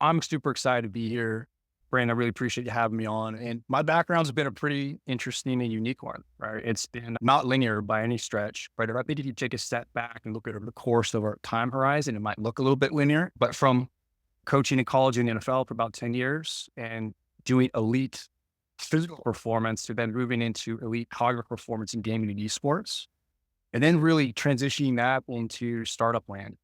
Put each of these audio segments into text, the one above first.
I'm super excited to be here. Brandon, I really appreciate you having me on. And my background's been a pretty interesting and unique one, right? It's been not linear by any stretch, right? I think if you take a step back and look at the course of our time horizon, it might look a little bit linear, but from coaching in college and the NFL for about 10 years and doing elite physical performance to then moving into elite cognitive performance in gaming and esports, and then really transitioning that into startup land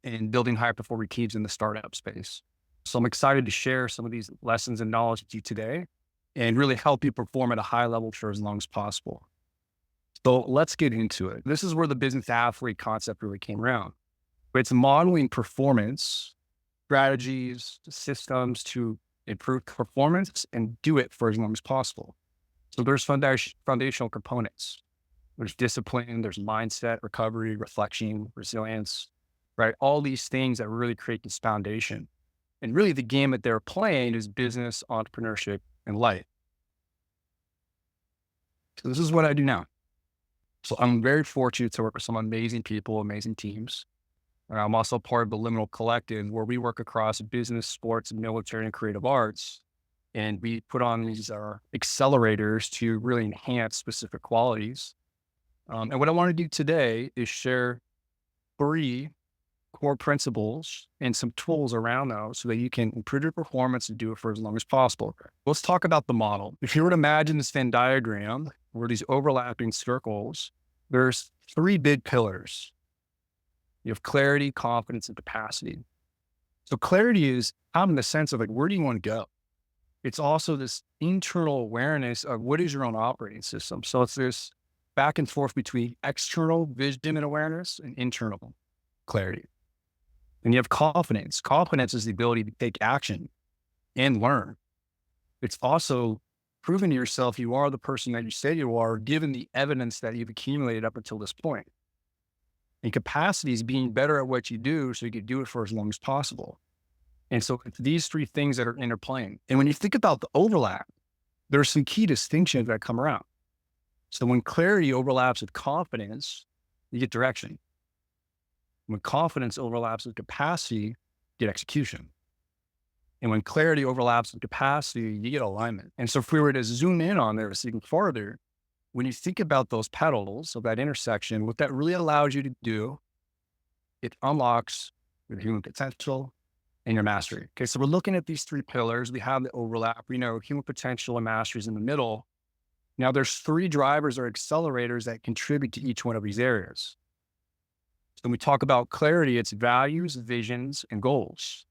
and building high performing teams in the startup space. So I'm excited to share some of these lessons and knowledge with you today and really help you perform at a high level for as long as possible. So let's get into it. This is where the business athlete concept really came around. It's modeling performance, strategies, systems to improve performance and do it for as long as possible. So there's foundational components. There's discipline, there's mindset, recovery, reflection, resilience, right? All these things that really create this foundation. And really the game that they're playing is business, entrepreneurship, and life. So this is what I do now. So I'm very fortunate to work with some amazing people, amazing teams. And I'm also part of the Liminal Collective, where we work across business, sports, military, and creative arts. And we put on these accelerators to really enhance specific qualities. And what I want to do today is share three core principles and some tools around those so that you can improve your performance and do it for as long as possible. Let's talk about the model. If you were to imagine this Venn diagram where these overlapping circles, there's three big pillars. You have clarity, confidence, and capacity. So clarity is having the sense of like, where do you want to go? It's also this internal awareness of what is your own operating system. So it's this back and forth between external vision and awareness and internal clarity. And you have confidence. Confidence is the ability to take action and learn. It's also proving to yourself you are the person that you say you are, given the evidence that you've accumulated up until this point. And capacity is being better at what you do so you can do it for as long as possible. And so it's these three things that are interplaying. And when you think about the overlap, there are some key distinctions that come around. So when clarity overlaps with confidence, you get direction. When confidence overlaps with capacity, you get execution. And when clarity overlaps with capacity, you get alignment. And so if we were to zoom in on this even farther, when you think about those petals of that intersection, what that really allows you to do, it unlocks your human potential and your mastery. Okay, so we're looking at these three pillars. We have the overlap. We know human potential and mastery is in the middle. Now there's three drivers or accelerators that contribute to each one of these areas. When we talk about clarity, it's values, visions, and goals.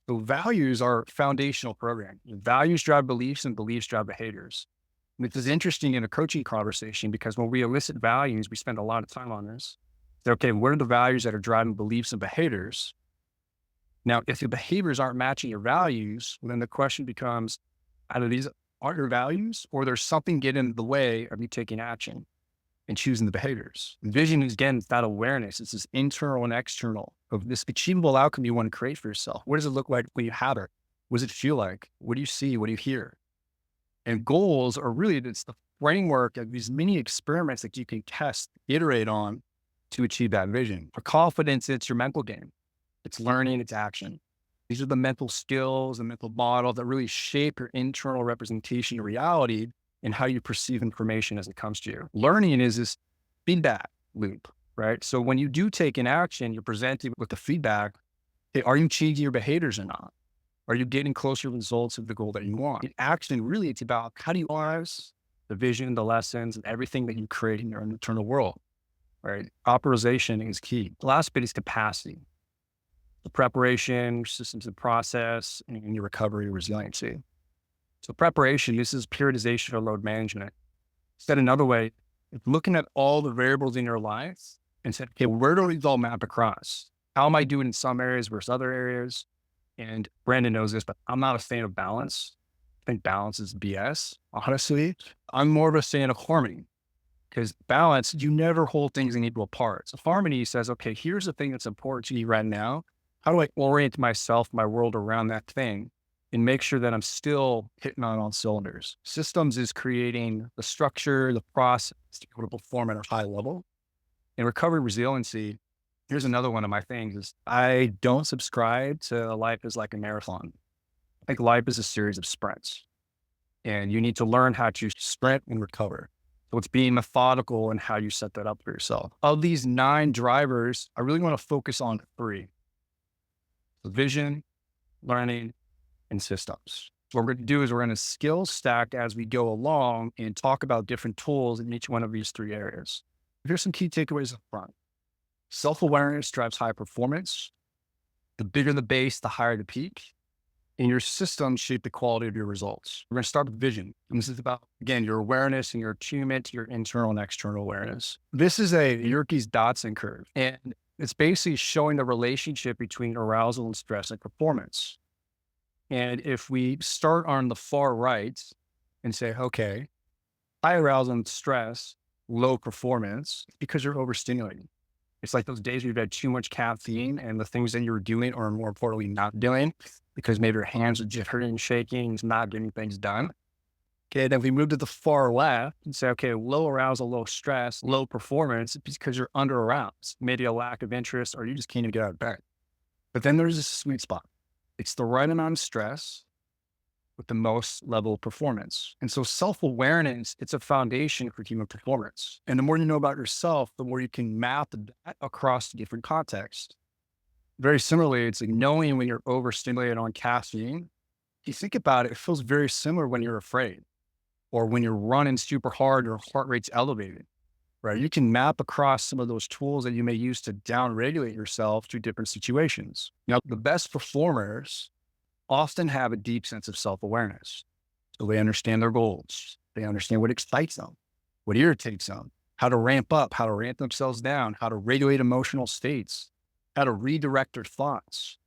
So values are foundational programming. Values drive beliefs and beliefs drive behaviors. And this is interesting in a coaching conversation because when we elicit values, we spend a lot of time on this. So, okay, what are the values that are driving beliefs and behaviors? Now, if the behaviors aren't matching your values, well, then the question becomes, either these aren't your values or there's something getting in the way of you taking action and choosing the behaviors. Vision is, again, that awareness. It's this internal and external of this achievable outcome you want to create for yourself. What does it look like when you have it? What does it feel like? What do you see? What do you hear? And goals are really, it's the framework of these mini experiments that you can test, iterate on to achieve that vision. For confidence, it's your mental game. It's learning, it's action. These are the mental skills and mental models that really shape your internal representation of reality and how you perceive information as it comes to you. Learning is this feedback loop, right? So when you do take an action, you're presented with the feedback. Hey, are you changing your behaviors or not? Are you getting closer results of the goal that you want? In action, really, it's about how do you analyze the vision, the lessons, and everything that you create in your internal world, right? Optimization is key. The last bit is capacity. The preparation, systems and process, and your recovery resiliency. So preparation, this is periodization or load management. Said another way, it's looking at all the variables in your life and said, okay, where do these all map across? How am I doing in some areas versus other areas? And Brandon knows this, but I'm not a fan of balance. I think balance is BS, honestly. I'm more of a fan of harmony because balance, you never hold things in equal parts. So harmony says, okay, here's the thing that's important to me right now. How do I orient myself, my world around that thing and make sure that I'm still hitting on all cylinders? Systems is creating the structure, the process to be able to perform at a high level. And recovery resiliency Here's another one of my things is I don't subscribe to life is like a marathon. I think life is a series of sprints and you need to learn how to sprint and recover. So it's being methodical in how you set that up for yourself. Of these 9 drivers, I really want to focus on 3: the vision, learning, and systems. What we're going to do is we're going to skill stack as we go along and talk about different tools in each one of these 3 areas. Here's some key takeaways up front. Self-awareness drives high performance. The bigger the base, the higher the peak. And your systems shape the quality of your results. We're going to start with vision. And this is about, again, your awareness and your attunement to your internal and external awareness. This is a Yerkes Dodson curve. And it's basically showing the relationship between arousal and stress and performance. And if we start on the far right and say, okay, high arousal and stress, low performance, because you're overstimulating. It's like those days where you've had too much caffeine and the things that you're doing or more importantly not doing because maybe your hands are jittery and shaking, it's not getting things done. Okay, then we move to the far left and say, okay, low arousal, low stress, low performance because you're under aroused, maybe a lack of interest, or you just can't even get out of bed. But then there's a sweet spot. It's the right amount of stress with the most level of performance. And so self-awareness, it's a foundation for human performance. And the more you know about yourself, the more you can map that across different contexts. Very similarly, it's like knowing when you're overstimulated on caffeine. If you think about it, it feels very similar when you're afraid or when you're running super hard, your heart rate's elevated, right? You can map across some of those tools that you may use to downregulate yourself to different situations. Now, the best performers often have a deep sense of self-awareness. So they understand their goals. They understand what excites them, what irritates them, how to ramp up, how to ramp themselves down, how to regulate emotional states, how to redirect their thoughts.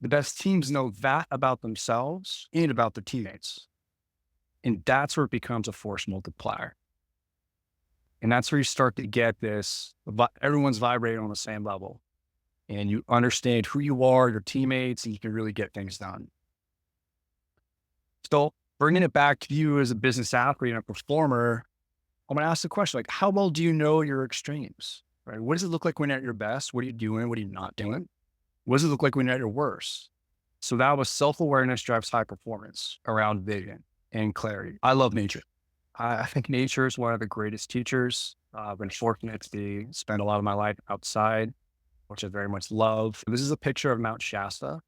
The best teams know that about themselves and about their teammates. And that's where it becomes a force multiplier. And that's where you start to get this, everyone's vibrating on the same level. And you understand who you are, your teammates, and you can really get things done. So bringing it back to you as a business athlete and a performer, I'm going to ask the question, like, how well do you know your extremes, right? What does it look like when you're at your best? What are you doing? What are you not doing? What does it look like when you're at your worst? So that was self-awareness drives high performance around vision and clarity. I love nature. I think nature is one of the greatest teachers. I've been fortunate to spend a lot of my life outside, which I very much love. This is a picture of Mount Shasta.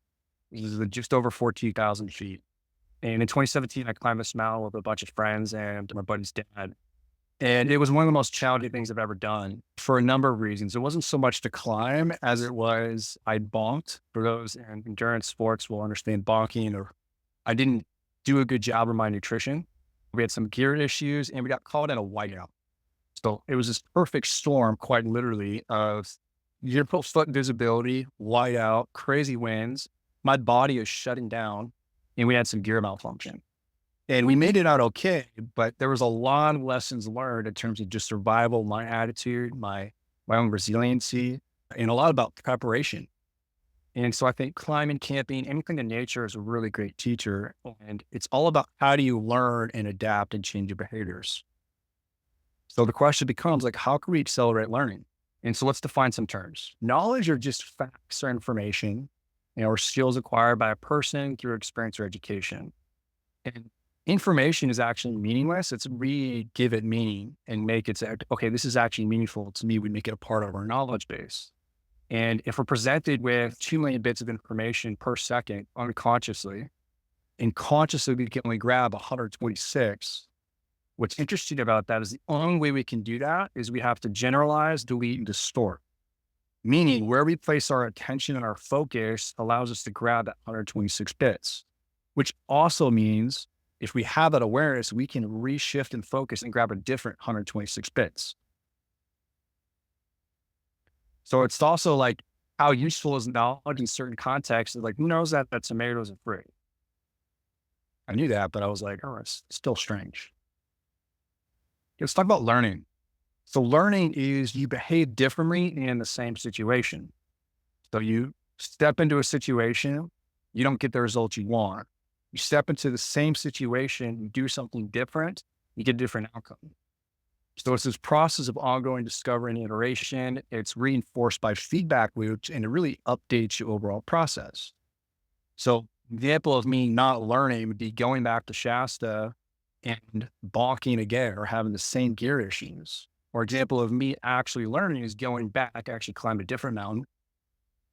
This is just over 14,000 feet. And in 2017, I climbed this mountain with a bunch of friends and my buddy's dad. And it was one of the most challenging things I've ever done for a number of reasons. It wasn't so much to climb as it was I bonked. For those in endurance sports will understand bonking, or I didn't do a good job of my nutrition. We had some gear issues and we got caught in a whiteout. So it was this perfect storm, quite literally, of 0-foot visibility, whiteout, crazy winds. My body is shutting down and we had some gear malfunction. And we made it out okay, but there was a lot of lessons learned in terms of just survival, my attitude, my own resiliency, and a lot about preparation. And so I think climbing, camping, anything in nature is a really great teacher. And it's all about how do you learn and adapt and change your behaviors. So the question becomes like, how can we accelerate learning? And so let's define some terms. Knowledge are just facts or information, or skills acquired by a person through experience or education. And information is actually meaningless. It's we give it meaning and make it say, okay, this is actually meaningful to me. We make it a part of our knowledge base. And if we're presented with 2 million bits of information per second unconsciously, and consciously we can only grab 126, what's interesting about that is the only way we can do that is we have to generalize, delete, and distort. Meaning where we place our attention and our focus allows us to grab that 126 bits, which also means if we have that awareness, we can reshift and focus and grab a different 126 bits. So it's also like how useful is knowledge in certain contexts. Like who knows that tomatoes are free? I knew that, but I was like, oh, it's still strange. Let's talk about learning. So learning is you behave differently in the same situation. So you step into a situation, you don't get the results you want. You step into the same situation, you do something different, you get a different outcome. So it's this process of ongoing discovery and iteration. It's reinforced by feedback loops and it really updates your overall process. So example of me not learning would be going back to Shasta and balking again or having the same gear issues. Or example of me actually learning is going back, actually climbed a different mountain,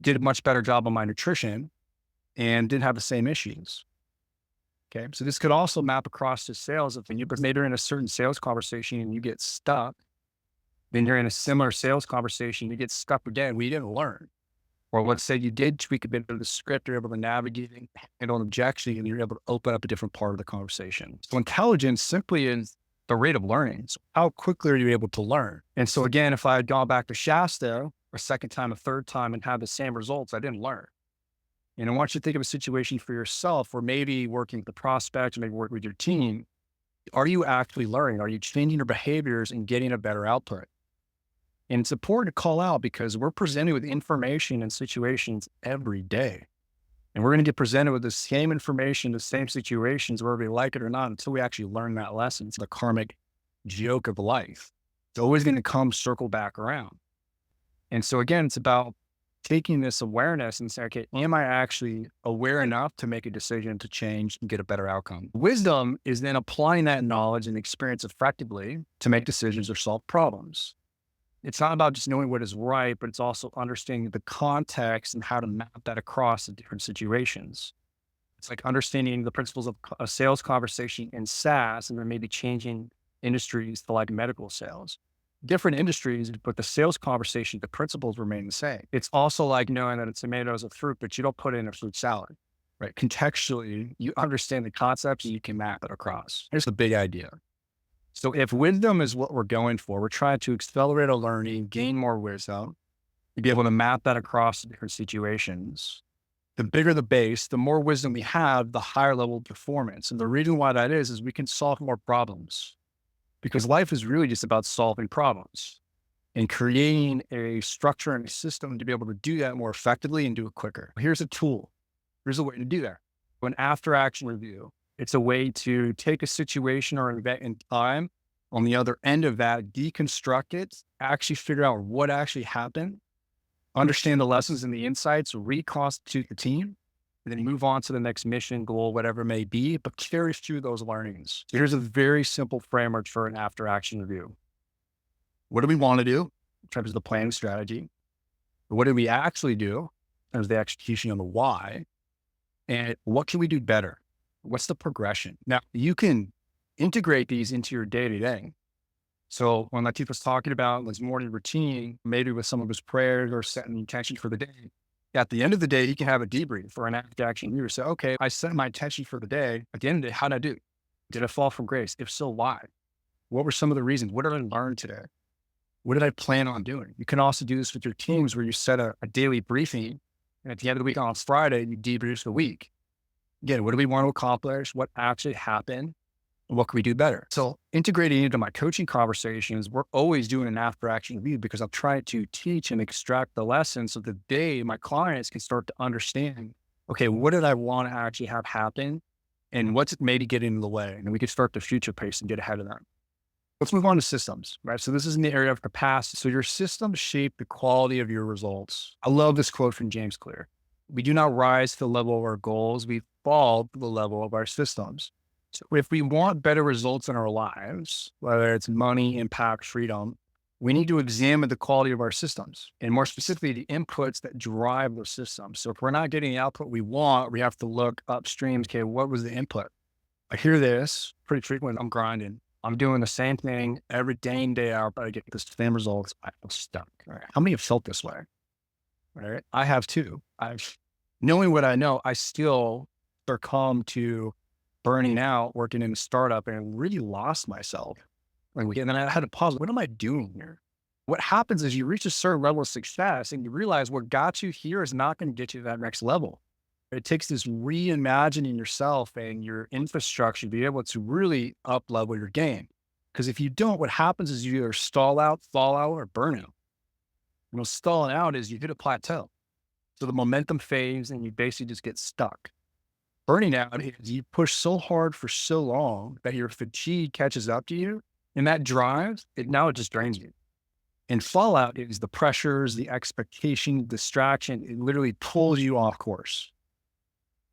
did a much better job on my nutrition and didn't have the same issues. Okay. So this could also map across to sales. If you, but maybe you're in a certain sales conversation and you get stuck, then you're in a similar sales conversation, you get stuck again. We didn't learn. Or let's say you did tweak a bit of the script, you're able to navigate and handle an objection, and you're able to open up a different part of the conversation. So intelligence simply is the rate of learning. So how quickly are you able to learn? And so again, if I had gone back to Shasta a second time, a third time, and had the same results, I didn't learn. And I want you to think of a situation for yourself where maybe working with the prospect, or maybe working with your team. Are you actually learning? Are you changing your behaviors and getting a better output? And it's important to call out because we're presented with information and situations every day. And we're going to get presented with the same information, the same situations, whether we like it or not, until we actually learn that lesson. It's the karmic joke of life. It's always going to come circle back around. And so again, it's about taking this awareness and saying, okay, am I actually aware enough to make a decision to change and get a better outcome? Wisdom is then applying that knowledge and experience effectively to make decisions or solve problems. It's not about just knowing what is right, but it's also understanding the context and how to map that across the different situations. It's like understanding the principles of a sales conversation in SaaS and then maybe changing industries to like medical sales. Different industries, but the sales conversation, the principles remain the same. It's also like knowing that a tomato is a fruit, but you don't put it in a fruit salad, right? Contextually, you understand the concepts and you can map it across. Here's the big idea. So if wisdom is what we're going for, we're trying to accelerate our learning, gain more wisdom, to be able to map that across different situations. The bigger the base, the more wisdom we have, the higher level of performance. And the reason why that is we can solve more problems because life is really just about solving problems and creating a structure and a system to be able to do that more effectively and do it quicker. Here's a tool. Here's a way to do that. An after action review. It's a way to take a situation or an event in time, on the other end of that, deconstruct it, actually figure out what actually happened, understand the lessons and the insights, reconstitute the team, and then move on to the next mission, goal, whatever it may be, but carry through those learnings. So here's a very simple framework for an after action review. What do we want to do in terms of the planning strategy? What do we actually do in terms of the execution on the why? And what can we do better? What's the progression? Now, you can integrate these into your day to day. So when Latif was talking about his morning routine, maybe with some of his prayers or setting intention for the day, at the end of the day, he can have a debrief for an after action review. Say, okay, I set my intention for the day. At the end of the day, how did I do? Did I fall from grace? If so, why? What were some of the reasons? What did I learn today? What did I plan on doing? You can also do this with your teams where you set a daily briefing. And at the end of the week on Friday, you debrief the week. Again, what do we want to accomplish? What actually happened? And what can we do better? So integrating into my coaching conversations, we're always doing an after action review because I'm trying to teach and extract the lessons so that my clients can start to understand, okay, what did I want to actually have happen? And what's maybe getting in the way? And we can start to future pace and get ahead of that. Let's move on to systems, right? So this is in the area of capacity. So your systems shape the quality of your results. I love this quote from James Clear. We do not rise to the level of our goals. We fall to the level of our systems. So if we want better results in our lives, whether it's money, impact, freedom, we need to examine the quality of our systems and more specifically, the inputs that drive those systems. So if we're not getting the output we want, we have to look upstream. Okay, what was the input? I hear this pretty frequently. I'm grinding. I'm doing the same thing every day in, day out, but I get the same results. I feel stuck. All right. How many have felt this way? Right? I have too. Knowing what I know, I still succumb to burning out, working in a startup and really lost myself. And then I had to pause. What am I doing here? What happens is you reach a certain level of success and you realize what got you here is not going to get you to that next level. It takes this reimagining yourself and your infrastructure to be able to really up level your game. Because if you don't, what happens is you either stall out, fall out, or burn out. Stalling out is you hit a plateau. So the momentum fades and you basically just get stuck. Burning out is you push so hard for so long that your fatigue catches up to you And that drive, it just drains you. And fallout is the pressures, the expectation, distraction. It literally pulls you off course.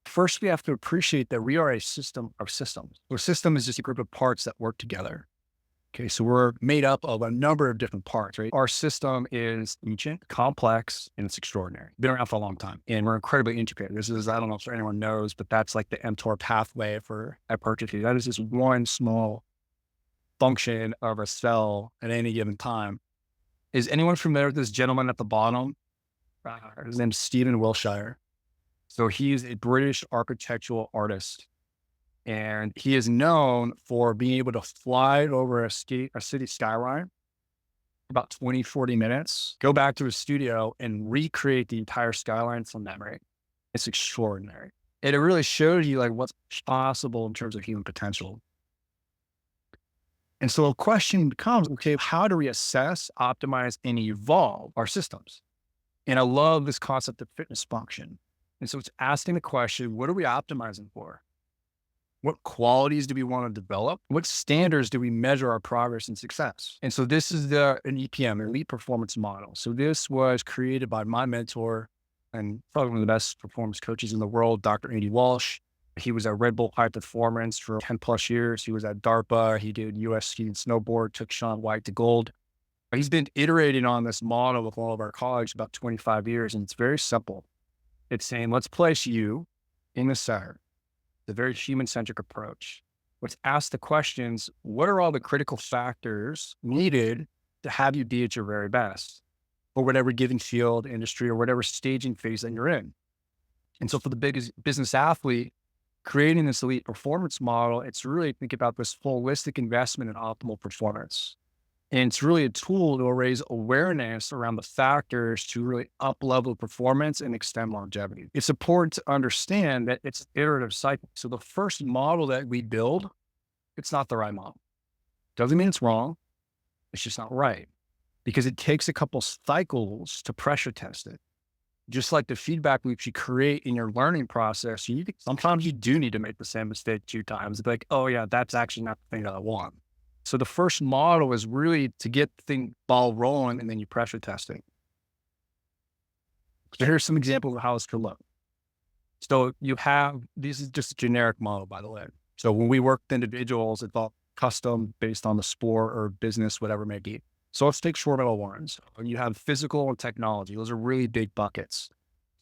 First, we have to appreciate that we are a system of systems. A system is just a group of parts that work together. Okay, so we're made up of a number of different parts, right? Our system is ancient, complex, and it's extraordinary. Been around for a long time, and we're incredibly integrated. This is, I don't know if anyone knows, but that's like the mTOR pathway for hypertrophy. That is just one small function of a cell at any given time. Is anyone familiar with this gentleman at the bottom? His name's Stephen Wilshire. So he's a British architectural artist. And he is known for being able to fly over a city skyline for about 20, 40 minutes, go back to his studio and recreate the entire skyline from memory. It's extraordinary. And it really shows you like what's possible in terms of human potential. And so a question becomes, okay, how do we assess, optimize, and evolve our systems? And I love this concept of fitness function. And so it's asking the question, what are we optimizing for? What qualities do we want to develop? What standards do we measure our progress and success? And so this is an EPM, Elite Performance Model. So this was created by my mentor and probably one of the best performance coaches in the world, Dr. Andy Walsh. He was at Red Bull High Performance for 10 plus years. He was at DARPA. He did US ski and snowboard, took Shaun White to gold. He's been iterating on this model with all of our colleagues about 25 years. And it's very simple. It's saying, let's place you in the center. The very human-centric approach. Let's ask the questions, what are all the critical factors needed to have you be at your very best for whatever given field, industry, or whatever staging phase that you're in? And so for the biggest business athlete, creating this elite performance model, it's really think about this holistic investment in optimal performance. And it's really a tool to raise awareness around the factors to really up-level performance and extend longevity. It's important to understand that it's an iterative cycle. So the first model that we build, it's not the right model. Doesn't mean it's wrong. It's just not right because it takes a couple cycles to pressure test it. Just like the feedback loops you create in your learning process, sometimes you do need to make the same mistake 2 times. It's like, oh yeah, that's actually not the thing that I want. So the first model is really to get the thing ball rolling and then you pressure test it. So here's some examples of how this could look. So this is just a generic model, by the way. So when we work with individuals, it's all custom based on the sport or business, whatever it may be. So let's take short metal ones. You have physical and technology. Those are really big buckets.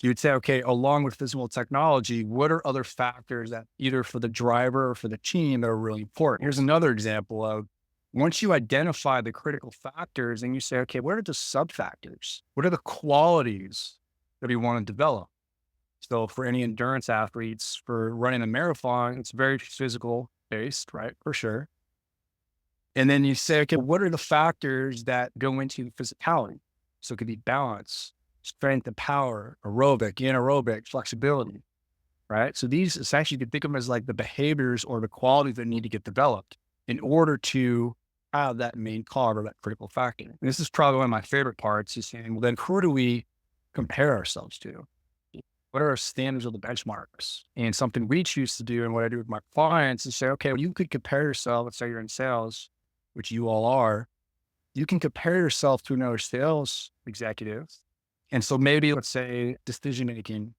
You would say, okay, along with physical technology, what are other factors that either for the driver or for the team that are really important? Here's another example of once you identify the critical factors and you say, okay, what are the sub factors? What are the qualities that we want to develop? So for any endurance athletes, for running a marathon, it's very physical based, right? For sure. And then you say, okay, what are the factors that go into physicality? So it could be balance, strength and power, aerobic, anaerobic, flexibility, right? So these essentially, you can think of them as like the behaviors or the qualities that need to get developed in order to have that main cog or that critical factor. And this is probably one of my favorite parts is saying, well, then who do we compare ourselves to? What are our standards of the benchmarks? And something we choose to do and what I do with my clients is say, okay, well, you could compare yourself, let's say you're in sales, which you all are, you can compare yourself to another sales executive. And so maybe let's say decision-making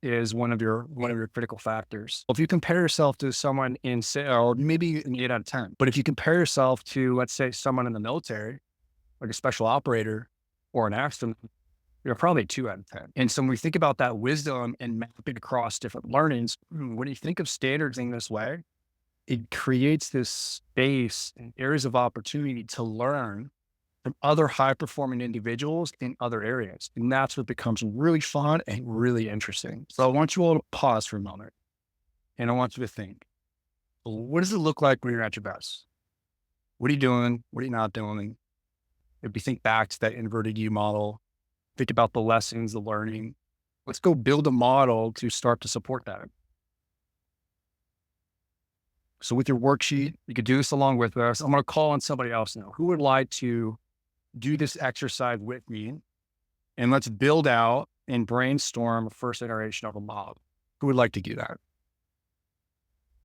is one of your critical factors. If you compare yourself to someone in sales, maybe an 8 out of 10. But if you compare yourself to, let's say, someone in the military, like a special operator or an accident, you're probably 2 out of 10. And so when we think about that wisdom and map it across different learnings, when you think of standards in this way, it creates this space and areas of opportunity to learn from other high performing individuals in other areas. And that's what becomes really fun and really interesting. So I want you all to pause for a moment and I want you to think, what does it look like when you're at your best? What are you doing? What are you not doing? If you think back to that inverted U model, think about the lessons, the learning, let's go build a model to start to support that. So with your worksheet, you could do this along with us. I'm going to call on somebody else now who would like to do this exercise with me, and let's build out and brainstorm a first iteration of a model. Who would like to do that?